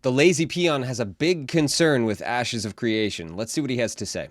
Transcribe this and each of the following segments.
The lazy peon has a big concern with Ashes of Creation. Let's see what he has to say.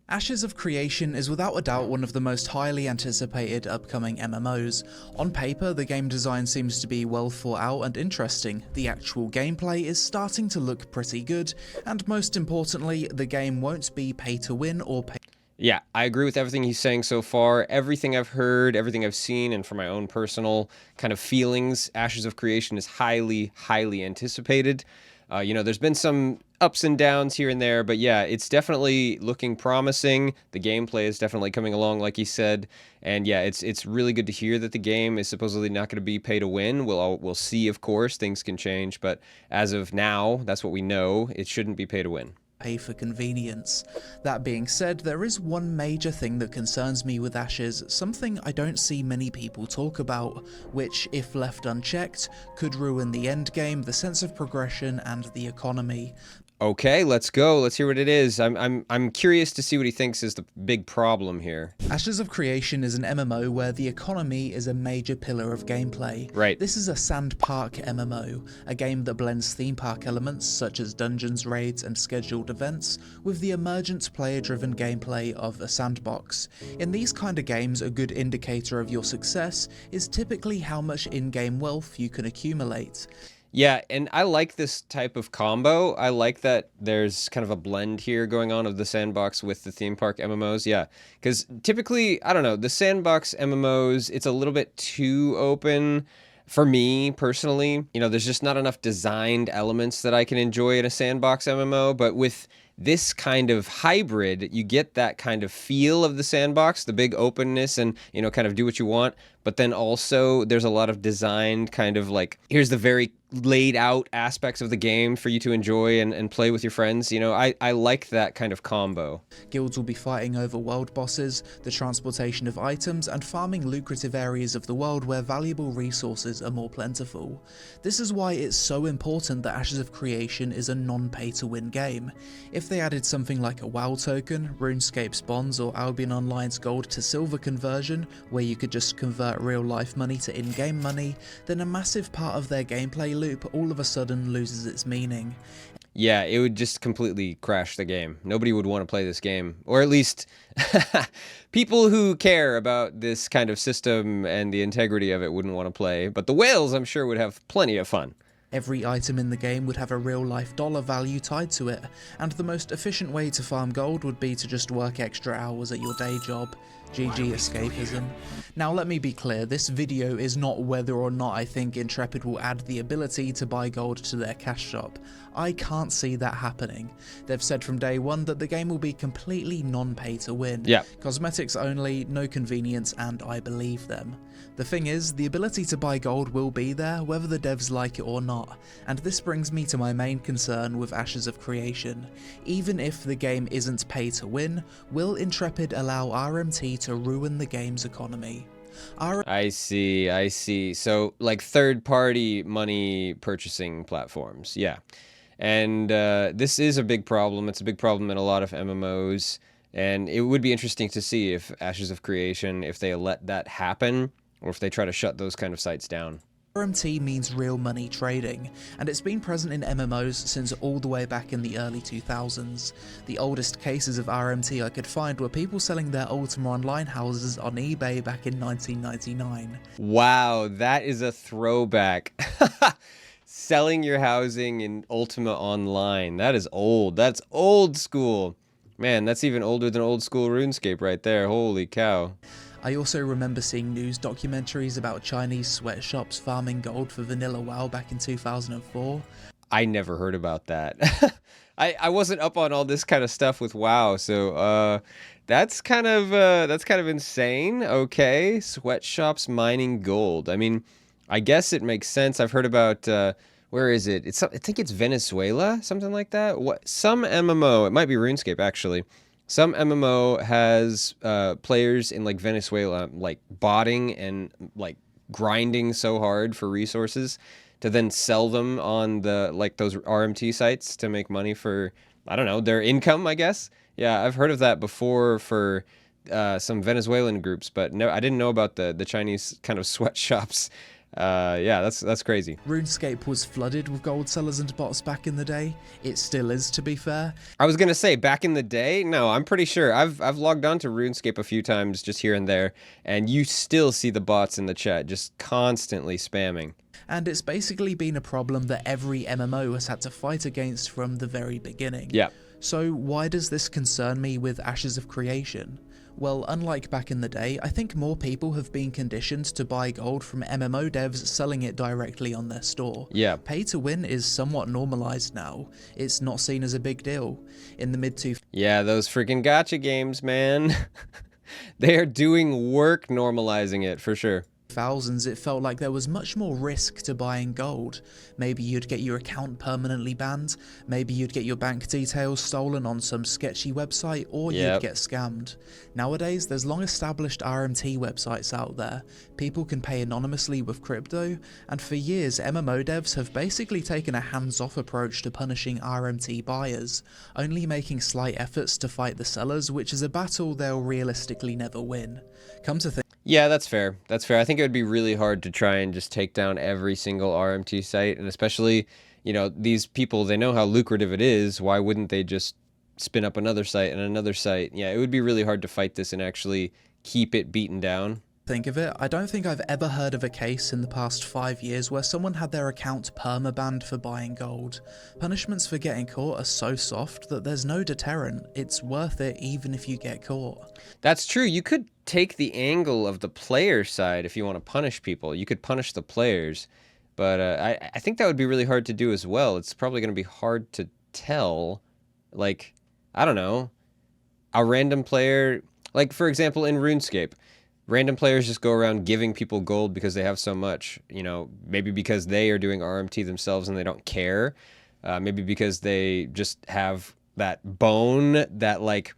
Ashes of Creation is without a doubt one of the most highly anticipated upcoming MMOs. On paper, the game design seems to be well thought out and interesting, the actual gameplay is starting to look pretty good, and most importantly, the game won't be pay to win or pay. Yeah, I agree with everything he's saying so far. Everything I've heard, everything I've seen, and from my own personal kind of feelings, Ashes of Creation is highly, highly anticipated. There's been some ups and downs here and there, but yeah, it's definitely looking promising. The gameplay is definitely coming along, like he said, and yeah, it's really good to hear that the game is supposedly not going to be pay to win. We'll see, of course, things can change, but as of now, that's what we know. It shouldn't be pay to win. Pay for convenience. That being said, there is one major thing that concerns me with Ashes, something I don't see many people talk about, which, if left unchecked, could ruin the endgame, the sense of progression, and the economy. Okay, let's go. Let's hear what it is. I'm curious to see what he thinks is the big problem here. Ashes of Creation is an MMO where the economy is a major pillar of gameplay. Right. This is a sandpark MMO, a game that blends theme park elements such as dungeons, raids, and scheduled events with the emergent player-driven gameplay of a sandbox. In these kind of games, a good indicator of your success is typically how much in-game wealth you can accumulate. Yeah, and I like this type of combo. I like that there's kind of a blend here going on of the sandbox with the theme park MMOs. Yeah, because typically, I don't know, the sandbox MMOs, it's a little bit too open for me personally. There's just not enough designed elements that I can enjoy in a sandbox MMO, but with this kind of hybrid, you get that kind of feel of the sandbox, the big openness and, kind of do what you want. But then also there's a lot of designed kind of like, here's the very laid out aspects of the game for you to enjoy and play with your friends. I like that kind of combo. Guilds will be fighting over world bosses, the transportation of items, and farming lucrative areas of the world where valuable resources are more plentiful. This is why it's so important that Ashes of Creation is a non-pay-to-win game. If they added something like a WoW token, RuneScape's bonds, or Albion Online's gold to silver conversion, where you could just convert real-life money to in-game money, then a massive part of their gameplay loop all of a sudden loses its meaning. Yeah, it would just completely crash the game. Nobody would want to play this game. Or at least people who care about this kind of system and the integrity of it wouldn't want to play. But the whales, I'm sure, would have plenty of fun. Every item in the game would have a real-life dollar value tied to it, and the most efficient way to farm gold would be to just work extra hours at your day job. GG escapism. Now let me be clear, this video is not whether or not I think Intrepid will add the ability to buy gold to their cash shop. I can't see that happening. They've said from day one that the game will be completely non-pay to win. Yeah. Cosmetics only, no convenience, and I believe them. The thing is, the ability to buy gold will be there whether the devs like it or not, and this brings me to my main concern with Ashes of Creation. Even if the game isn't pay to win, will Intrepid allow RMT to ruin the game's economy? I see. So, like third-party money purchasing platforms, yeah. And this is a big problem. It's a big problem in a lot of MMOs, and it would be interesting to see if Ashes of Creation, if they let that happen, or if they try to shut those kind of sites down. RMT means real money trading, and it's been present in MMOs since all the way back in the early 2000s. The oldest cases of RMT I could find were people selling their Ultima Online houses on eBay back in 1999. Wow, that is a throwback. Selling your housing in Ultima Online. That is old. That's old school. Man, that's even older than old school RuneScape right there. Holy cow. I also remember seeing news documentaries about Chinese sweatshops farming gold for vanilla WoW back in 2004. I never heard about that. I wasn't up on all this kind of stuff with WoW, so that's kind of insane. Okay, sweatshops mining gold. I mean, I guess it makes sense. I've heard about where is it? I think it's Venezuela, something like that. Some MMO, it might be RuneScape actually. Some MMO has players in like Venezuela like botting and like grinding so hard for resources to then sell them on the like those RMT sites to make money for, I don't know, their income, I guess. Yeah, I've heard of that before for some Venezuelan groups, but no, I didn't know about the Chinese kind of sweatshops. Yeah, that's crazy. RuneScape was flooded with gold sellers and bots back in the day. It still is, to be fair. I was gonna say back in the day, no, I'm pretty sure I've logged on to RuneScape a few times just here and there, and you still see the bots in the chat just constantly spamming. And it's basically been a problem that every MMO has had to fight against from the very beginning. Yeah. So why does this concern me with Ashes of Creation? Well, unlike back in the day, I think more people have been conditioned to buy gold from MMO devs selling it directly on their store. Yeah. Pay to win is somewhat normalized now. It's not seen as a big deal. In the mid Yeah, those freaking gacha games, man. They are doing work normalizing it for sure. thousands, it felt like there was much more risk to buying gold. Maybe you'd get your account permanently banned, maybe you'd get your bank details stolen on some sketchy website, or you'd get scammed. Nowadays, there's long established RMT websites out there. People can pay anonymously with crypto, and for years MMO devs have basically taken a hands-off approach to punishing RMT buyers, only making slight efforts to fight the sellers, which is a battle they'll realistically never win. Come to think Yeah, that's fair. That's fair. I think it would be really hard to try and just take down every single RMT site, and especially, you know, these people, they know how lucrative it is. Why wouldn't they just spin up another site and another site? Yeah, it would be really hard to fight this and actually keep it beaten down. Think of it, I don't think I've ever heard of a case in the past 5 years where someone had their account permabanned for buying gold. Punishments for getting caught are so soft that there's no deterrent. It's worth it even if you get caught. That's true. You could take the angle of the player side if you want to punish people. You could punish the players, but I think that would be really hard to do as well. It's probably going to be hard to tell, like, I don't know, a random player, like for example in RuneScape. Random players just go around giving people gold because they have so much, you know, maybe because they are doing RMT themselves and they don't care. Maybe because they just have that bone, that like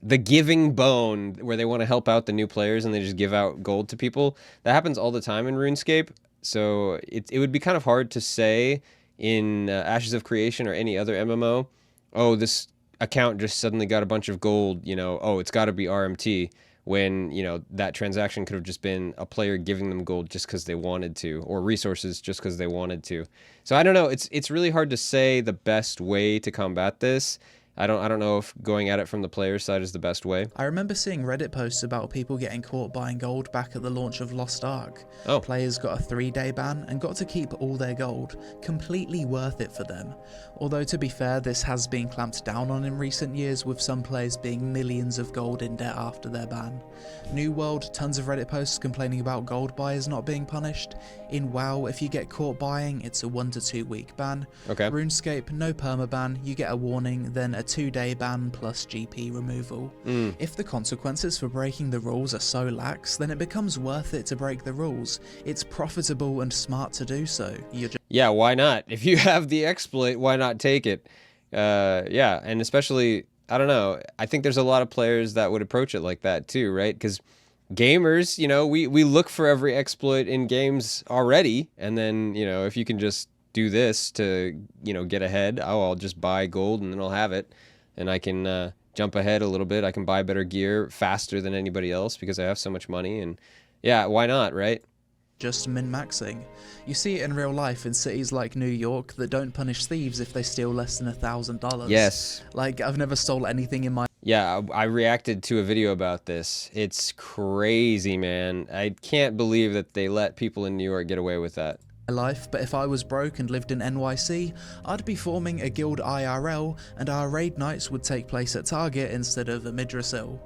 the giving bone where they want to help out the new players and they just give out gold to people. That happens all the time in RuneScape. So it would be kind of hard to say in Ashes of Creation or any other MMO, oh, this account just suddenly got a bunch of gold, you know, oh, it's got to be RMT. When, you know, that transaction could have just been a player giving them gold just because they wanted to, or resources just because they wanted to. So I don't know. It's really hard to say the best way to combat this. I don't know if going at it from the player's side is the best way. I remember seeing Reddit posts about people getting caught buying gold back at the launch of Lost Ark. Oh. Players got a 3-day ban and got to keep all their gold. Completely worth it for them. Although to be fair, this has been clamped down on in recent years, with some players being millions of gold in debt after their ban. New World, tons of Reddit posts complaining about gold buyers not being punished. In WoW, if you get caught buying, it's a 1 to 2 week ban. Okay. RuneScape, no permaban, you get a warning, then a 2-day ban plus GP removal. If the consequences for breaking the rules are so lax, then it becomes worth it to break the rules. It's profitable and smart to do so. Yeah, why not? If you have the exploit, why not take it? Yeah, and especially, I don't know, I think there's a lot of players that would approach it like that too, right? Because gamers, you know, we look for every exploit in games already, and then, you know, if you can just do this to, you know, get ahead, oh, I'll just buy gold and then I'll have it, and I can jump ahead a little bit. I can buy better gear faster than anybody else because I have so much money, and yeah, why not, right? Just min-maxing. You see it in real life in cities like New York that don't punish thieves if they steal less than $1,000. Yes. Like, I've never stole anything in my Yeah, I reacted to a video about this. It's crazy, man. I can't believe that they let people in New York get away with that. life, but if I was broke and lived in NYC, I'd be forming a guild IRL, and our raid nights would take place at Target instead of a Midrasil.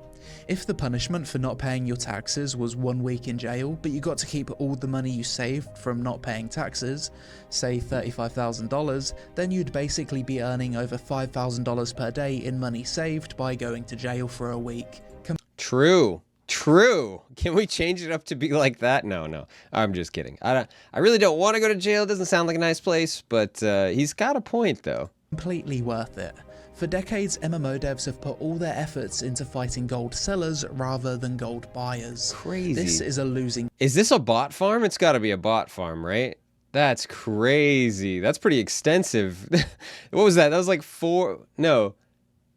If the punishment for not paying your taxes was 1 week in jail, but you got to keep all the money you saved from not paying taxes, say $35,000, then you'd basically be earning over $5,000 per day in money saved by going to jail for a week. True. Can we change it up to be like that? No. I'm just kidding. I really don't want to go to jail. It doesn't sound like a nice place, but he's got a point, though. Completely worth it. For decades, MMO devs have put all their efforts into fighting gold sellers rather than gold buyers. Crazy. This is a losing. Is this a bot farm? It's got to be a bot farm, right? That's crazy. That's pretty extensive. What was that? That was like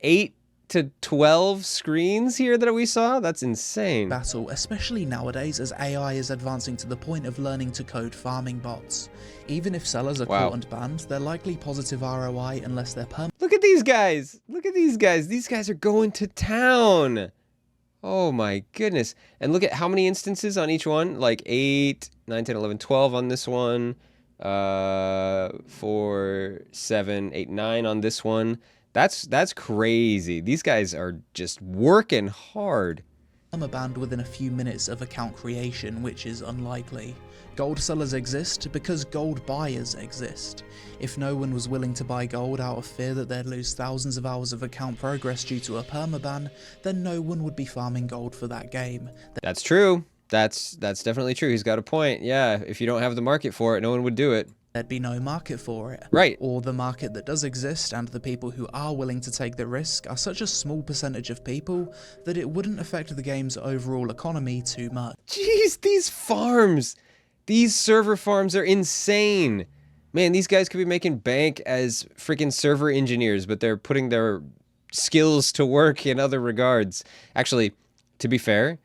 8 to 12 screens here that we saw? That's insane. Battle, especially nowadays as AI is advancing to the point of learning to code farming bots. Even if sellers are caught and banned, they're likely positive ROI unless they're permanent. Look at these guys. Look at these guys. These guys are going to town. Oh my goodness. And look at how many instances on each one. Like 8, 9, 10, 11, 12 on this one. 4, 7, 8, 9 on this one. That's crazy. These guys are just working hard. Banned within a few minutes of account creation, which is unlikely. Gold sellers exist because gold buyers exist. If no one was willing to buy gold out of fear that they'd lose thousands of hours of account progress due to a permaban, then no one would be farming gold for that game. That's true. That's definitely true. He's got a point. Yeah, if you don't have the market for it, no one would do it. There'd be no market for it. Right. Or the market that does exist and the people who are willing to take the risk are such a small percentage of people that it wouldn't affect the game's overall economy too much. Jeez, these farms, these server farms are insane. Man, these guys could be making bank as freaking server engineers, but they're putting their skills to work in other regards. Actually, to be fair,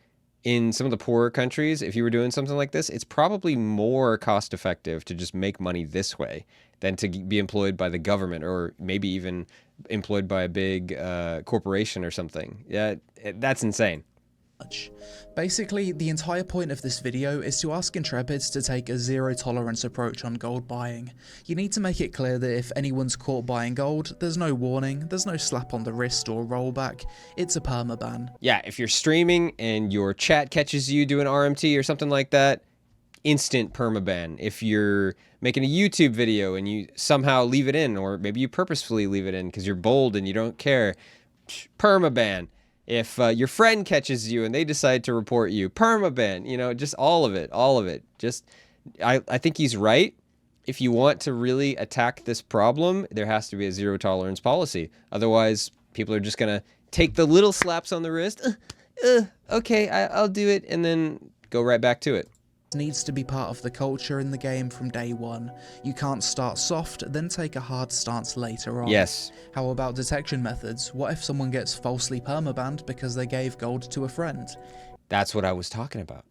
in some of the poorer countries, if you were doing something like this, it's probably more cost effective to just make money this way than to be employed by the government or maybe even employed by a big corporation or something. Yeah, that's insane. Basically, the entire point of this video is to ask Intrepids to take a zero-tolerance approach on gold buying. You need to make it clear that if anyone's caught buying gold, there's no warning, there's no slap on the wrist or rollback, it's a permaban. Yeah, if you're streaming and your chat catches you doing RMT or something like that, instant permaban. If you're making a YouTube video and you somehow leave it in, or maybe you purposefully leave it in because you're bold and you don't care, permaban. If your friend catches you and they decide to report you, permaban, you know, just all of it, all of it. Just, I think he's right. If you want to really attack this problem, there has to be a zero tolerance policy. Otherwise, people are just going to take the little slaps on the wrist. Okay, I'll do it, and then go right back to it. Needs to be part of the culture in the game from day one. You can't start soft, then take a hard stance later on. Yes. How about detection methods? What if someone gets falsely permabanned because they gave gold to a friend? That's what I was talking about.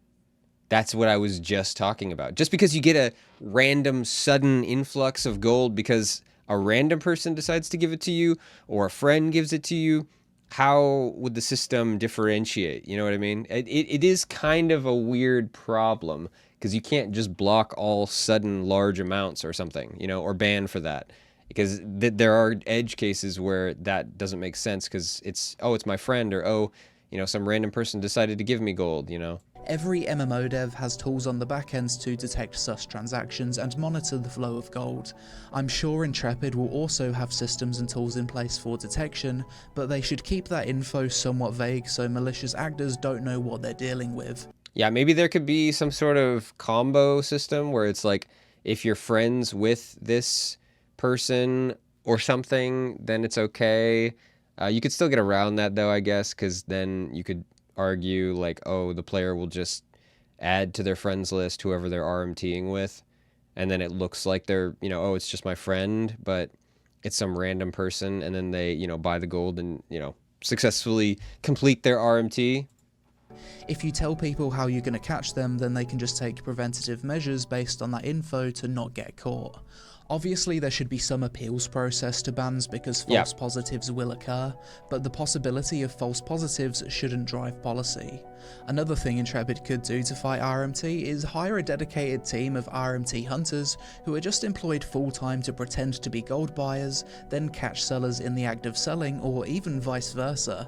That's what I was just talking about. Just because you get a random sudden influx of gold because a random person decides to give it to you or a friend gives it to you, how would the system differentiate? You know what I mean? It is kind of a weird problem because you can't just block all sudden large amounts or something, you know, or ban for that. Because there are edge cases where that doesn't make sense because it's my friend, or, you know, some random person decided to give me gold, you know? Every MMO dev has tools on the backends to detect sus transactions and monitor the flow of gold. I'm sure Intrepid will also have systems and tools in place for detection, but they should keep that info somewhat vague so malicious actors don't know what they're dealing with. Yeah, maybe there could be some sort of combo system where it's like, if you're friends with this person or something, then it's okay. You could still get around that though, I guess, because then you could argue like, oh, the player will just add to their friends list whoever they're RMTing with, and then it looks like they're, you know, oh, it's just my friend, but it's some random person, and then they, you know, buy the gold and, you know, successfully complete their RMT. If you tell people how you're going to catch them, then they can just take preventative measures based on that info to not get caught. Obviously, there should be some appeals process to bans because false positives will occur, but the possibility of false positives shouldn't drive policy. Another thing Intrepid could do to fight RMT is hire a dedicated team of RMT hunters who are just employed full-time to pretend to be gold buyers, then catch sellers in the act of selling, or even vice versa.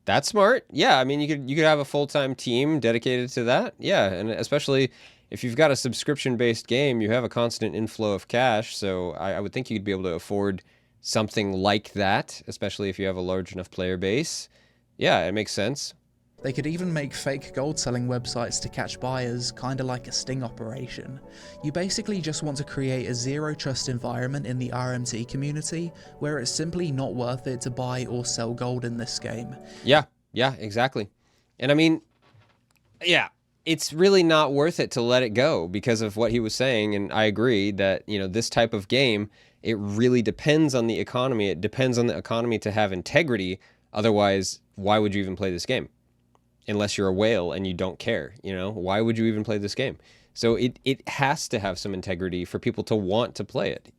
That's smart. Yeah, I mean, you could have a full-time team dedicated to that. Yeah, and especially if you've got a subscription-based game, you have a constant inflow of cash, so I would think you'd be able to afford something like that, especially if you have a large enough player base. Yeah, it makes sense. They could even make fake gold-selling websites to catch buyers, kinda like a sting operation. You basically just want to create a zero-trust environment in the RMT community, where it's simply not worth it to buy or sell gold in this game. Yeah, exactly. And I mean, yeah, it's really not worth it to let it go because of what he was saying, and I agree that, you know, this type of game, it really depends on the economy. It depends on the economy to have integrity. Otherwise, why would you even play this game? Unless you're a whale and you don't care, you know? Why would you even play this game? So it has to have some integrity for people to want to play it.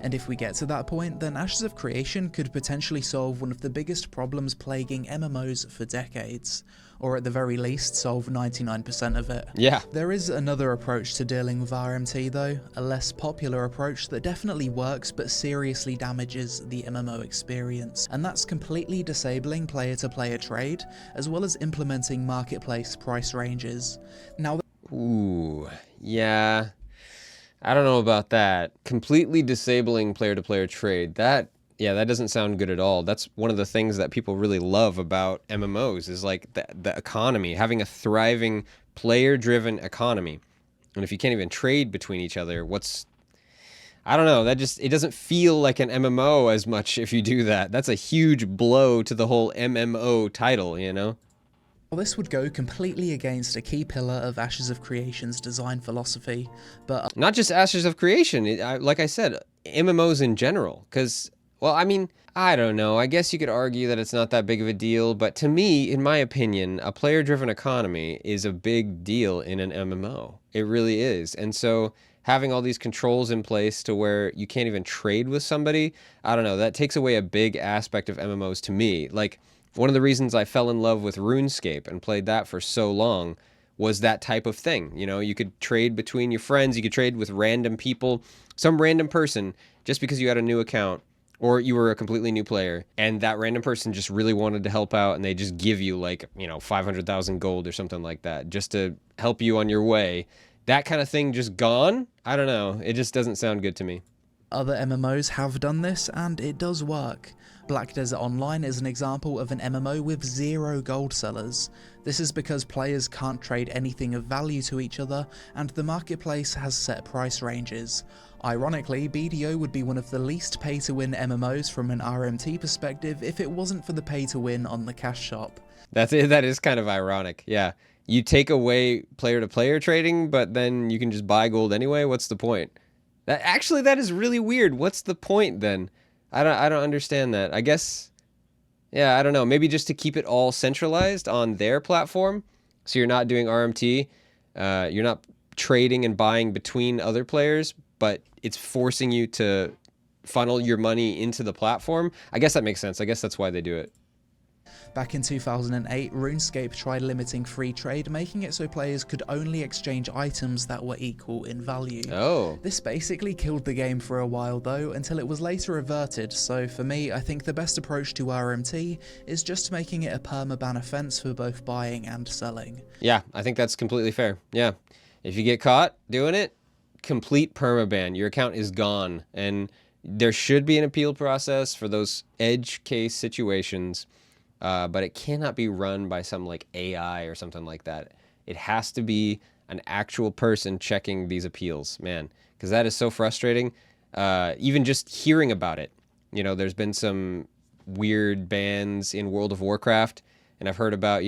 And if we get to that point, then Ashes of Creation could potentially solve one of the biggest problems plaguing MMOs for decades, or at the very least solve 99% of it. Yeah. There is another approach to dealing with RMT though, a less popular approach that definitely works but seriously damages the MMO experience, and that's completely disabling player-to-player trade, as well as implementing marketplace price ranges. Now, ooh, yeah. I don't know about that. Completely disabling player-to-player trade. That doesn't sound good at all. That's one of the things that people really love about MMOs is like the economy, having a thriving player-driven economy. And if you can't even trade between each other, I don't know, it doesn't feel like an MMO as much if you do that. That's a huge blow to the whole MMO title, you know? well, this would go completely against a key pillar of Ashes of Creation's design philosophy, but Not just Ashes of Creation, like I said, MMOs in general. Because, well, I mean, I don't know. I guess you could argue that it's not that big of a deal, but to me, in my opinion, a player-driven economy is a big deal in an MMO. It really is. And so having all these controls in place to where you can't even trade with somebody, I don't know, that takes away a big aspect of MMOs to me. Like, one of the reasons I fell in love with RuneScape and played that for so long was that type of thing. You know, you could trade between your friends, you could trade with random people, some random person, just because you had a new account or you were a completely new player, and that random person just really wanted to help out, and they just give you like, 500,000 gold or something like that just to help you on your way. That kind of thing just gone? I don't know. It just doesn't sound good to me. other MMOs have done this, and it does work. Black Desert Online is an example of an MMO with 0 gold sellers. This is because players can't trade anything of value to each other, and the marketplace has set price ranges. Ironically, BDO would be one of the least pay-to-win MMOs from an RMT perspective if it wasn't for the pay-to-win on the cash shop. That is kind of ironic, yeah. You take away player-to-player trading, but then you can just buy gold anyway? What's the point? That is really weird. What's the point then? I don't understand that. I guess, yeah, I don't know. Maybe just to keep it all centralized on their platform, so you're not doing RMT, you're not trading and buying between other players, but it's forcing you to funnel your money into the platform. I guess that makes sense. I guess that's why they do it. Back in 2008, RuneScape tried limiting free trade, making it so players could only exchange items that were equal in value. Oh. This basically killed the game for a while though, until it was later reverted, so for me, I think the best approach to RMT is just making it a permaban offense for both buying and selling. Yeah, I think that's completely fair. Yeah. If you get caught doing it, complete permaban. Your account is gone, and there should be an appeal process for those edge case situations. But it cannot be run by some like AI or something like that. It has to be an actual person checking these appeals, man, because that is so frustrating. Even just hearing about it, there's been some weird bans in World of Warcraft, and I've heard about,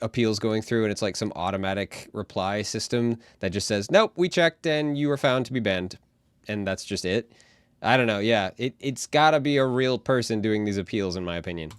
appeals going through, and it's like some automatic reply system that just says, nope, we checked and you were found to be banned. And that's just it. I don't know. Yeah, it's gotta be a real person doing these appeals, in my opinion.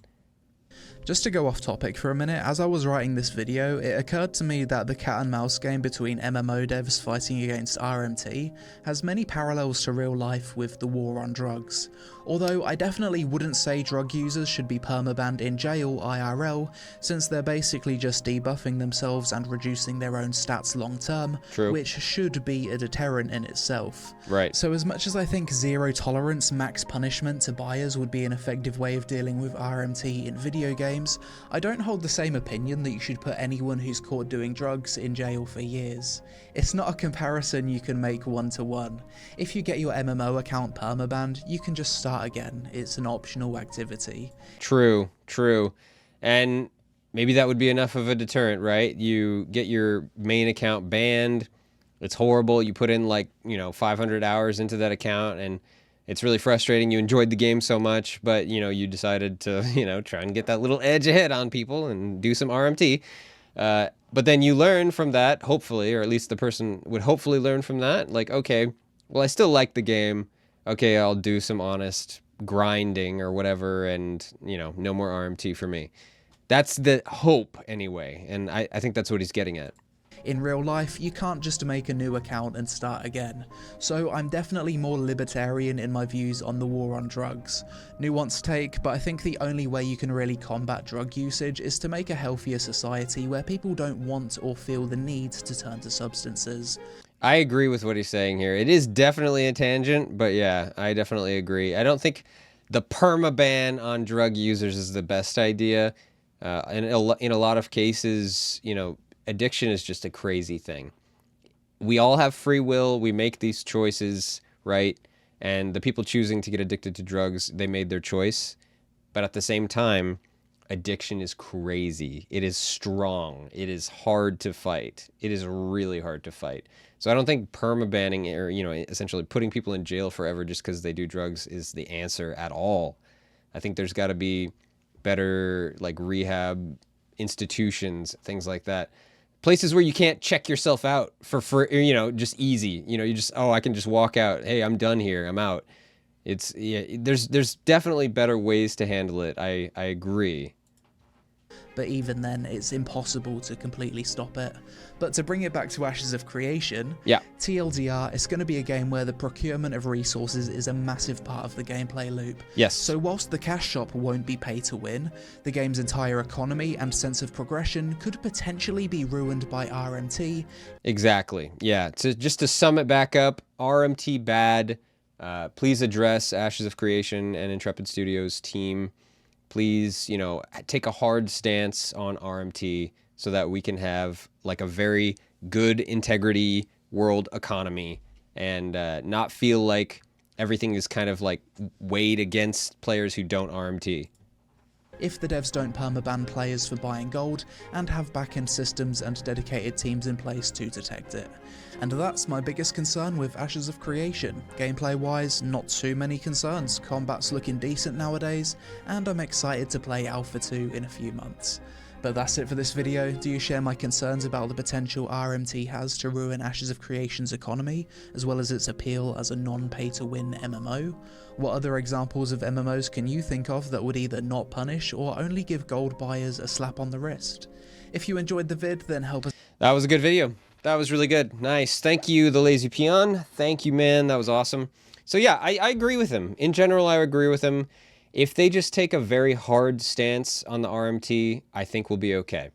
Just to go off topic for a minute, as I was writing this video, it occurred to me that the cat and mouse game between MMO devs fighting against RMT has many parallels to real life with the war on drugs. Although I definitely wouldn't say drug users should be permabanned in jail IRL, since they're basically just debuffing themselves and reducing their own stats long term, True. which should be a deterrent in itself. Right. So as much as I think zero tolerance max punishment to buyers would be an effective way of dealing with RMT in video games, I don't hold the same opinion that you should put anyone who's caught doing drugs in jail for years. It's not a comparison you can make one-to-one. If you get your MMO account permabanned, you can just start again. It's an optional activity. True. And maybe that would be enough of a deterrent, right? You get your main account banned. It's horrible. You put in 500 hours into that account, and it's really frustrating. You enjoyed the game so much, but, you decided to, try and get that little edge ahead on people and do some RMT. But then you learn from that, hopefully, or at least the person would hopefully learn from that. Like, okay, well, I still like the game. Okay, I'll do some honest grinding or whatever, and no more RMT for me. That's the hope anyway, and I think that's what he's getting at. In real life, you can't just make a new account and start again, so I'm definitely more libertarian in my views on the war on drugs. Nuanced take, but I think the only way you can really combat drug usage is to make a healthier society where people don't want or feel the need to turn to substances. I agree with what he's saying here. It is definitely a tangent, but yeah, I definitely agree. I don't think the permaban on drug users is the best idea. And in a lot of cases, addiction is just a crazy thing. We all have free will. We make these choices, right? And the people choosing to get addicted to drugs, they made their choice. But at the same time, addiction is crazy. It is strong. It is hard to fight. It is really hard to fight. So I don't think permabanning or, essentially putting people in jail forever just because they do drugs is the answer at all. I think there's got to be better like rehab institutions, things like that. Places where you can't check yourself out for just easy. You just, I can just walk out. Hey, I'm done here. I'm out. There's definitely better ways to handle it. I agree. But even then, it's impossible to completely stop it. But to bring it back to Ashes of Creation, yeah. TLDR, it's going to be a game where the procurement of resources is a massive part of the gameplay loop. Yes. So whilst the cash shop won't be pay to win, the game's entire economy and sense of progression could potentially be ruined by RMT. Exactly. Yeah. Just to sum it back up, RMT bad. Please address Ashes of Creation and Intrepid Studios team. Please, take a hard stance on RMT so that we can have like a very good integrity world economy and not feel like everything is kind of like weighed against players who don't RMT. If the devs don't permaban players for buying gold and have back-end systems and dedicated teams in place to detect it. And that's my biggest concern with Ashes of Creation. Gameplay-wise, not too many concerns, combat's looking decent nowadays, and I'm excited to play Alpha 2 in a few months. But that's it for this video. Do you share my concerns about the potential RMT has to ruin Ashes of Creation's economy, as well as its appeal as a non-pay-to-win MMO? What other examples of MMOs can you think of that would either not punish or only give gold buyers a slap on the wrist? If you enjoyed the vid, then help us. That was a good video. That was really good. Nice. Thank you, The Lazy Peon. Thank you, man. That was awesome. So yeah, I agree with him. In general, I agree with him. If they just take a very hard stance on the RMT, I think we'll be okay.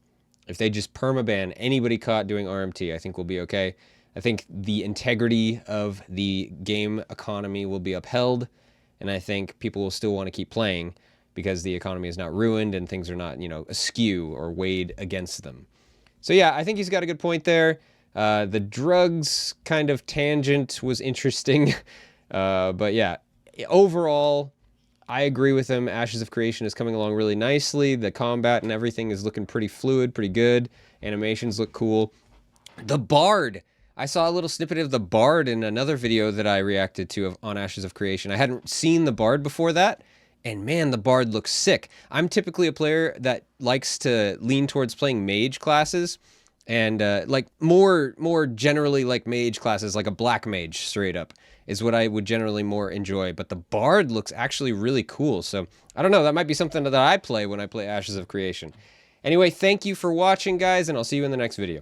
If they just permaban anybody caught doing RMT, I think we'll be okay. I think the integrity of the game economy will be upheld, and I think people will still want to keep playing because the economy is not ruined and things are not, askew or weighed against them. So yeah, I think he's got a good point there. The drugs kind of tangent was interesting, but yeah, overall, I agree with him. Ashes of Creation is coming along really nicely. The combat and everything is looking pretty fluid, pretty good. Animations look cool. The Bard. I saw a little snippet of the Bard in another video that I reacted to on Ashes of Creation. I hadn't seen the Bard before that, and man, the Bard looks sick. I'm typically a player that likes to lean towards playing mage classes, and like more generally like mage classes, like a black mage straight up, is what I would generally more enjoy. But the Bard looks actually really cool. So I don't know, that might be something that I play when I play Ashes of Creation. Anyway, thank you for watching, guys, and I'll see you in the next video.